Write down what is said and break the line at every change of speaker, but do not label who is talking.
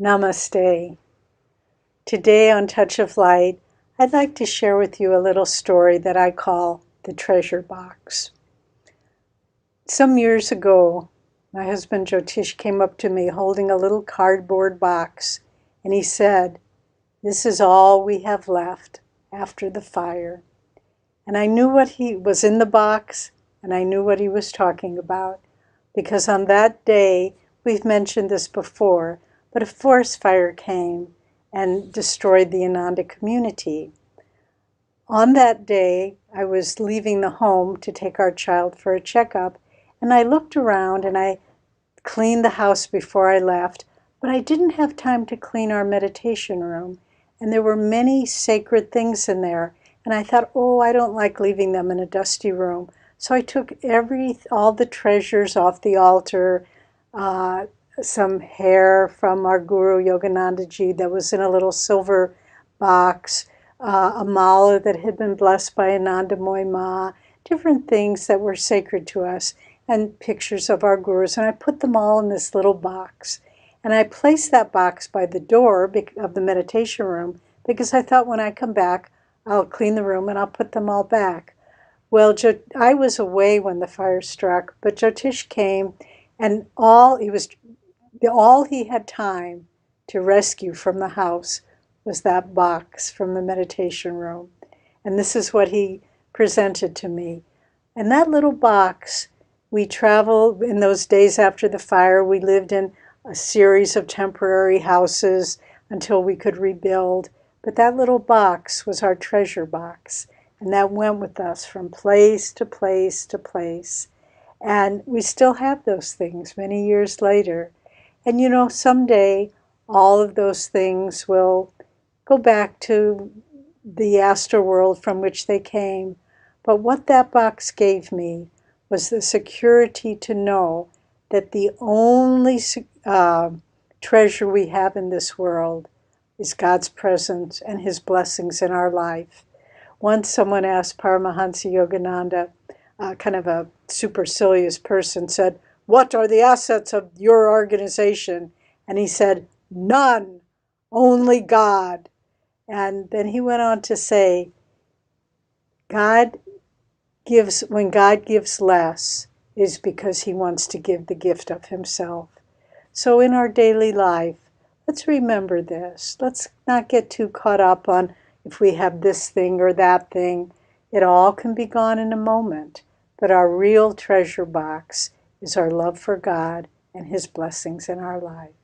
Namaste. Today on Touch of Light, I'd like to share with you a little story that I call the treasure box. Some years ago, my husband Jyotish came up to me holding a little cardboard box, and he said, "This is all we have left after the fire." And I knew what he was in the box, and I knew what he was talking about, because on that day, we've mentioned this before, but a forest fire came and destroyed the Ananda community. On that day, I was leaving the home to take our child for a checkup, and I looked around and I cleaned the house before I left, but I didn't have time to clean our meditation room, and there were many sacred things in there, and I thought, oh, I don't like leaving them in a dusty room. So I took all the treasures off the altar, some hair from our Guru Yoganandaji that was in a little silver box, a mala that had been blessed by Anandamoy Ma, different things that were sacred to us, and pictures of our gurus. And I put them all in this little box. And I placed that box by the door of the meditation room because I thought when I come back, I'll clean the room and I'll put them all back. Well, I was away when the fire struck, but Jyotish came, and all he had time to rescue from the house was that box from the meditation room. And this is what he presented to me. And that little box, we traveled in those days after the fire. We lived in a series of temporary houses until we could rebuild. But that little box was our treasure box. And that went with us from place to place to place. And we still have those things many years later. And you know, someday all of those things will go back to the astral world from which they came. But what that box gave me was the security to know that the only treasure we have in this world is God's presence and His blessings in our life. Once someone asked Paramahansa Yogananda, kind of a supercilious person, said, "What are the assets of your organization?" And he said, "None, only God." And then he went on to say, when God gives less, is because He wants to give the gift of Himself. So in our daily life, let's remember this. Let's not get too caught up on if we have this thing or that thing. It all can be gone in a moment. But our real treasure box is our love for God and His blessings in our life.